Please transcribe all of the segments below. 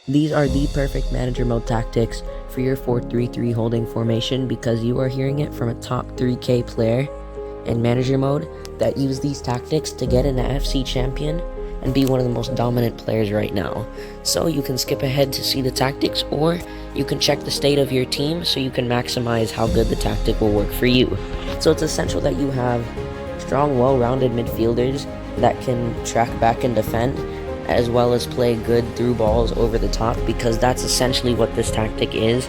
These are the perfect manager mode tactics for your 4-3-3 holding formation because you are hearing it from a top 3K player in manager mode that use these tactics to get an FC champion and be one of the most dominant players right now. So you can skip ahead to see the tactics, or you can check the state of your team so you can maximize how good the tactic will work for you. So it's essential that you have strong, well-rounded midfielders that can track back and defend, as well as play good through balls over the top, because that's essentially what this tactic is.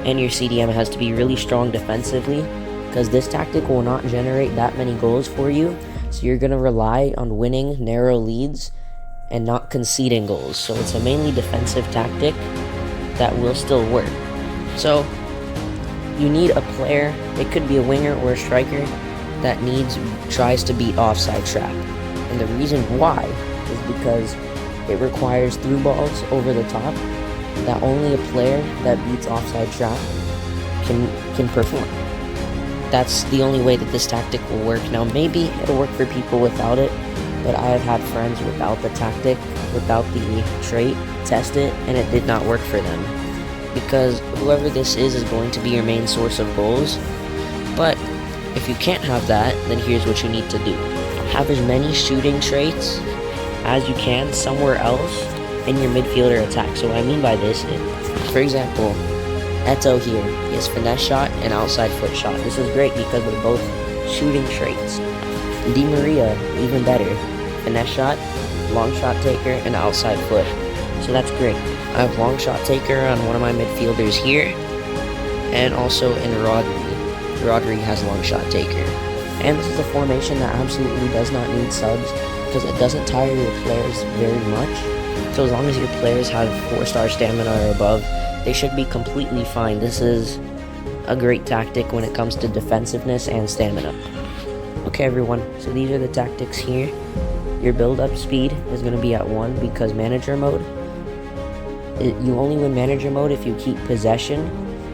And your CDM has to be really strong defensively, because this tactic will not generate that many goals for you. So you're going to rely on winning narrow leads and not conceding goals. So it's a mainly defensive tactic that will still work. So you need a player, it could be a winger or a striker, that tries to beat offside trap. And the reason why is because it requires through balls over the top that only a player that beats offside trap can perform. That's the only way that this tactic will work. Now maybe it'll work for people without it, but I have had friends without the tactic, without the trait, test it, and it did not work for them. Because whoever this is going to be your main source of goals. But if you can't have that, then here's what you need to do. Have as many shooting traits as you can somewhere else in your midfielder attack. So what I mean by this is, for example, Eto here, he has finesse shot and outside foot shot. This is great because they're both shooting traits. Di Maria, even better, finesse shot, long shot taker, and outside foot. So that's great. I have long shot taker on one of my midfielders here, and also in Rodri. Rodri has long shot taker. And this is a formation that absolutely does not need subs, because it doesn't tire your players very much. So as long as your players have 4-star stamina or above, they should be completely fine. This is a great tactic when it comes to defensiveness and stamina. Okay everyone, so these are the tactics here. Your build-up speed is going to be at 1 because manager mode. You only win manager mode if you keep possession,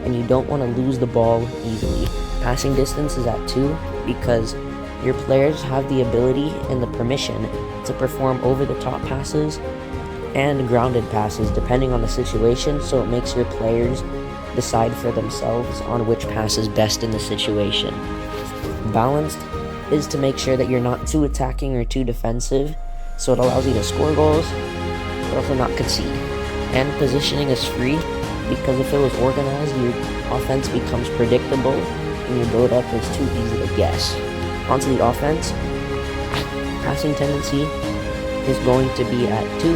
and you don't want to lose the ball easily. Passing distance is at 2 because your players have the ability and the permission to perform over-the-top passes and grounded passes depending on the situation, so it makes your players decide for themselves on which pass is best in the situation. Balanced is to make sure that you're not too attacking or too defensive, so it allows you to score goals but also not concede. And positioning is free because if it was organized, your offense becomes predictable and your build-up is too easy to guess. Onto the offense, passing tendency is going to be at 2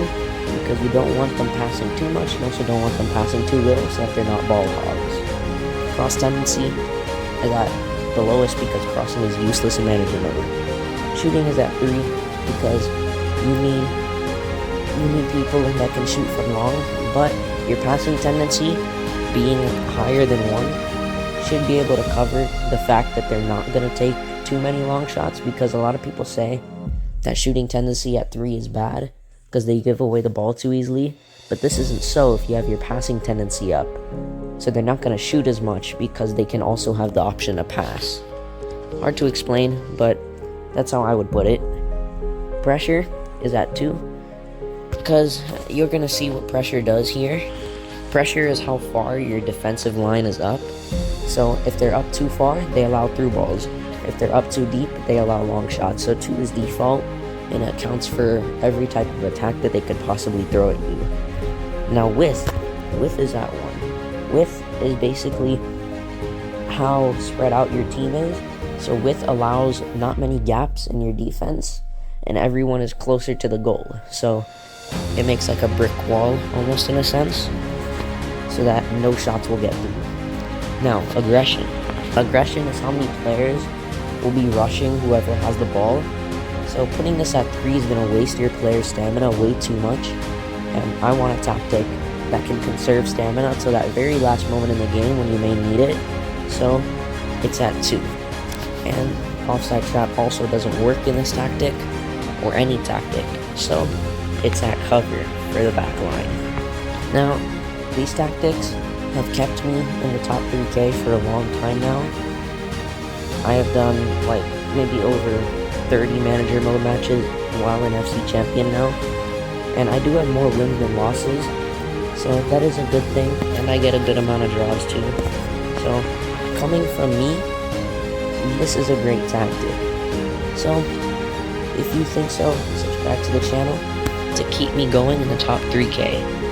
because you don't want them passing too much, and also don't want them passing too little so that they're not ball hogs. Cross tendency is at the lowest because crossing is useless in manager mode. Shooting is at 3 because you need people that can shoot from long, but your passing tendency being higher than 1 should be able to cover the fact that they're not going to take too many long shots, because a lot of people say that shooting tendency at 3 is bad because they give away the ball too easily, but this isn't so if you have your passing tendency up. So they're not going to shoot as much because they can also have the option to pass. Hard to explain, but that's how I would put it. Pressure is at 2 because you're going to see what pressure does here. Pressure is how far your defensive line is up. So if they're up too far, they allow through balls. If they're up too deep, they allow long shots. So 2 is default, and it accounts for every type of attack that they could possibly throw at you. Now width is at 1. Width is basically how spread out your team is. So width allows not many gaps in your defense, and everyone is closer to the goal. So it makes like a brick wall almost in a sense, so that no shots will get through. Now, aggression. Aggression is how many players will be rushing whoever has the ball. So putting this at 3 is going to waste your player's stamina way too much, and I want a tactic that can conserve stamina until that very last moment in the game when you may need it. So it's at 2. And offside trap also doesn't work in this tactic, or any tactic, so it's at cover for the back line. Now, these tactics have kept me in the top 3K for a long time now. I have done like maybe over 30 manager mode matches while an FC champion now, and I do have more wins than losses, So that is a good thing, and I get a good amount of draws too. So coming from me, this is a great tactic. So if you think so, subscribe to the channel to keep me going in the top 3K.